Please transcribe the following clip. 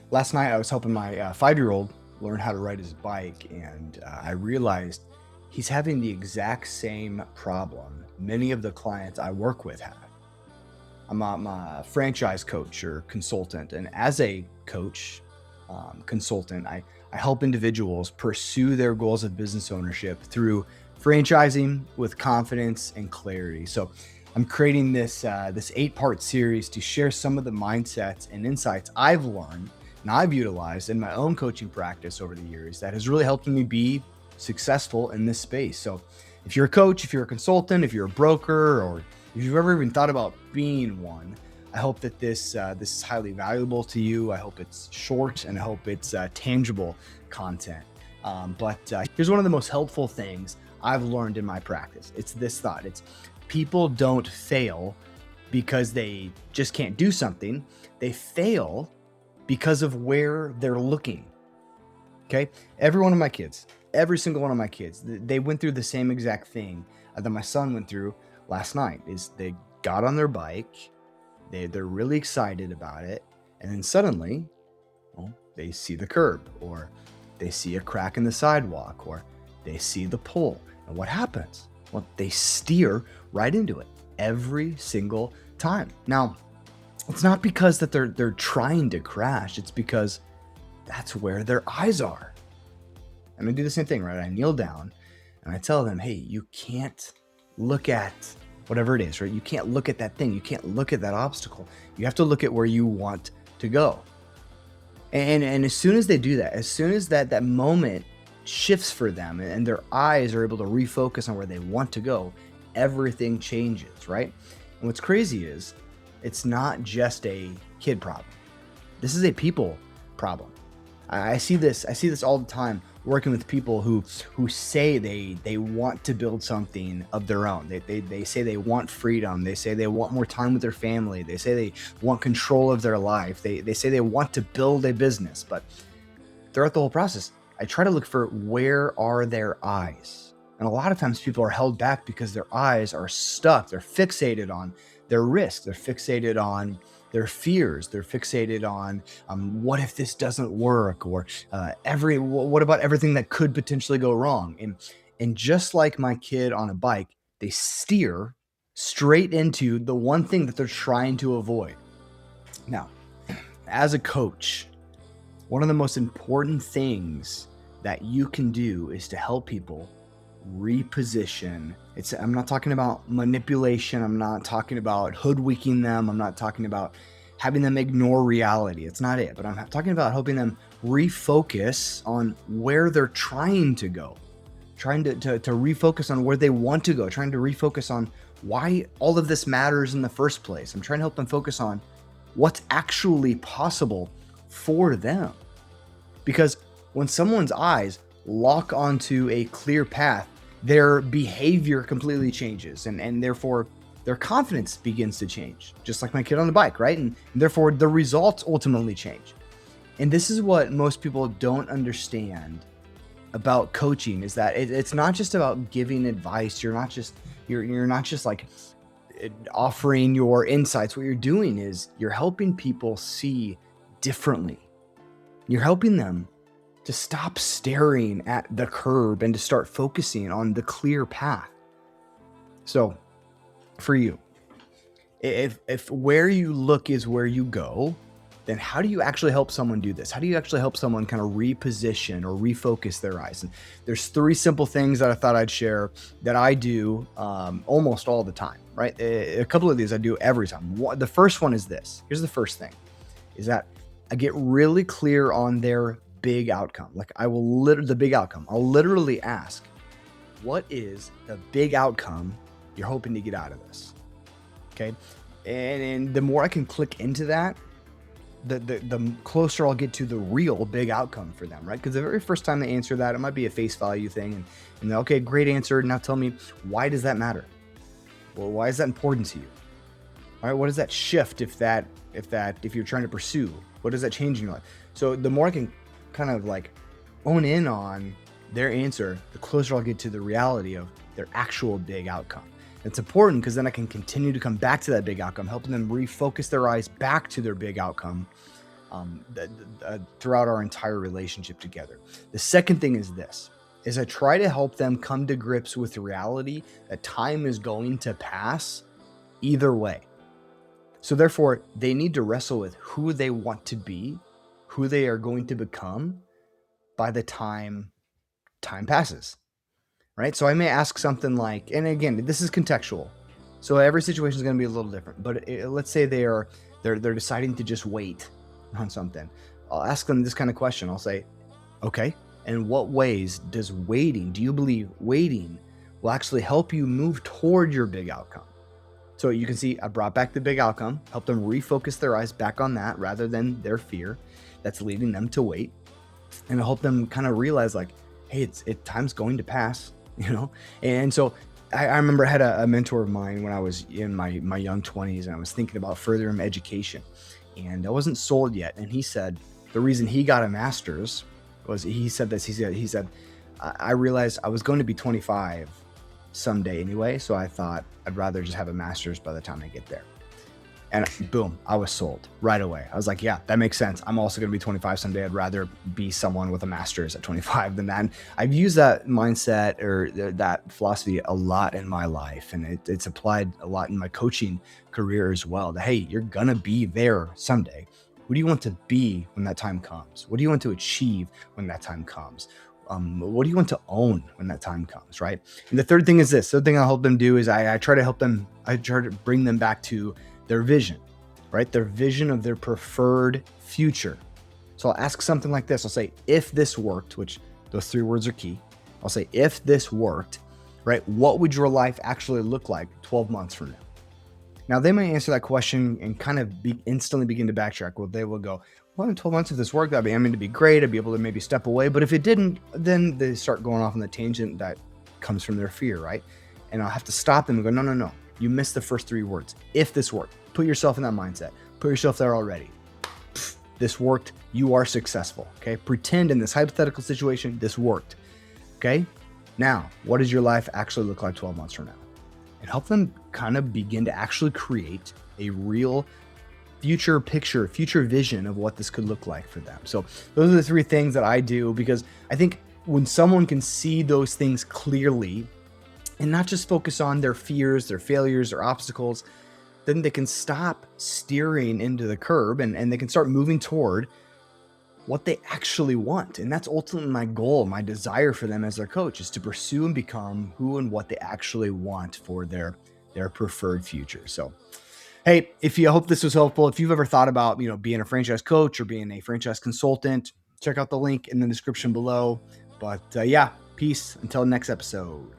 Last night I was helping my 5-year-old learn how to ride his bike, and I realized he's having the exact same problem many of the clients I work with have. I'm a franchise coach or consultant, and as a coach, consultant, I help individuals pursue their goals of business ownership through franchising with confidence and clarity. So I'm creating this 8-part series to share some of the mindsets and insights I've learned and I've utilized in my own coaching practice over the years that has really helped me be successful in this space. So if you're a coach, if you're a consultant, if you're a broker, or if you've ever even thought about being one, I hope that this is highly valuable to you. I hope it's short, and I hope it's tangible content. But here's one of the most helpful things I've learned in my practice. It's this thought. It's people don't fail because they just can't do something. They fail because of where they're looking. Okay? Every one of my kids, every single one of my kids, they went through the same exact thing that my son went through last night. Is they got on their bike, they're really excited about it, and then suddenly, well, they see the curb, or they see a crack in the sidewalk, or they see the pole. And what happens? Well, they steer right into it every single time. Now, it's not because that they're trying to crash. It's because that's where their eyes are. And I do the same thing, right? I kneel down and I tell them, hey, you can't look at whatever it is, right? You can't look at that thing. You can't look at that obstacle. You have to look at where you want to go. And as soon as they do that, as soon as that moment shifts for them and their eyes are able to refocus on where they want to go, everything changes, right? And what's crazy is it's not just a kid problem. This is a people problem. I see this all the time working with people who say they want to build something of their own. They say they want freedom. They say they want more time with their family. They say they want control of their life. They say they want to build a business, but throughout the whole process, I try to look for where are their eyes. And a lot of times people are held back because their eyes are stuck. They're fixated on their risk. They're fixated on their fears. They're fixated on what if this doesn't work, or what about everything that could potentially go wrong? And just like my kid on a bike, they steer straight into the one thing that they're trying to avoid. Now, as a coach, one of the most important things that you can do is to help people reposition. I'm not talking about manipulation. I'm not talking about hoodwinking them. I'm not talking about having them ignore reality. It's not it. But I'm talking about helping them refocus on where they're trying to go, trying to refocus on where they want to go, trying to refocus on why all of this matters in the first place. I'm trying to help them focus on what's actually possible for them. Because when someone's eyes lock onto a clear path, their behavior completely changes, and therefore their confidence begins to change, just like my kid on the bike, right? And therefore the results ultimately change. And this is what most people don't understand about coaching, is that it's not just about giving advice. You're not just like offering your insights. What you're doing is you're helping people see differently. You're helping them to stop staring at the curb and to start focusing on the clear path. So for you, if where you look is where you go, then how do you actually help someone do this? How do you actually help someone kind of reposition or refocus their eyes? And there's 3 simple things that I thought I'd share that I do almost all the time, right? A couple of these I do every time. The first one is this. Here's the first thing, is that I get really clear on their big outcome. Like the big outcome. I'll literally ask, what is the big outcome you're hoping to get out of this? Okay. And the more I can click into that, the closer I'll get to the real big outcome for them, right? Because the very first time they answer that, it might be a face value thing. And okay, great answer. Now tell me, why does that matter? Well, why is that important to you? All right. What does that shift if you're trying to pursue? What does that change in your life? So the more I can kind of like own in on their answer, the closer I'll get to the reality of their actual big outcome. It's important because then I can continue to come back to that big outcome, helping them refocus their eyes back to their big outcome throughout our entire relationship together. The second thing is this, is I try to help them come to grips with the reality that time is going to pass either way. So therefore, they need to wrestle with who they want to be, who they are going to become by the time passes, right? So I may ask something like, and again, this is contextual. So every situation is going to be a little different, but let's say they're deciding to just wait on something. I'll ask them this kind of question. I'll say, okay, in what ways do you believe waiting will actually help you move toward your big outcome? So you can see I brought back the big outcome, help them refocus their eyes back on that rather than their fear that's leading them to wait. And I help them kind of realize like, hey, time's going to pass, And so I remember I had a mentor of mine when I was in my young 20s, and I was thinking about furthering my education, and I wasn't sold yet. And he said the reason he got a master's was, he said, I realized I was going to be 25 someday anyway, so I thought I'd rather just have a master's by the time I get there. And boom, I was sold right away. I was like, yeah, that makes sense. I'm also going to be 25 someday. I'd rather be someone with a master's at 25 than that. And I've used that mindset or that philosophy a lot in my life. And it's applied a lot in my coaching career as well. That, hey, you're going to be there someday. Who do you want to be when that time comes? What do you want to achieve when that time comes? What do you want to own when that time comes, right? And the third thing is this. The third thing I help them do is I try to bring them back to their vision, right? Their vision of their preferred future. So I'll ask something like this. I'll say, if this worked, which those 3 words are key. I'll say, if this worked, right? What would your life actually look like 12 months from now? Now they may answer that question and kind of instantly begin to backtrack. Well, they will go, well, in 12 months, if this worked, it'd be great. I'd be able to maybe step away. But if it didn't, then they start going off on the tangent that comes from their fear, right? And I'll have to stop them and go, no. You missed the first 3 words. If this worked, put yourself in that mindset. Put yourself there already. This worked. You are successful. Okay. Pretend in this hypothetical situation, this worked. Okay. Now, what does your life actually look like 12 months from now? And help them kind of begin to actually create a real future picture, future vision of what this could look like for them. So those are the 3 things that I do, because I think when someone can see those things clearly, and not just focus on their fears, their failures, their obstacles, then they can stop steering into the curb and they can start moving toward what they actually want. And that's ultimately my goal, my desire for them as their coach, is to pursue and become who and what they actually want for their preferred future. So, hey, I hope this was helpful. If you've ever thought about, being a franchise coach or being a franchise consultant, check out the link in the description below. But yeah, peace until next episode.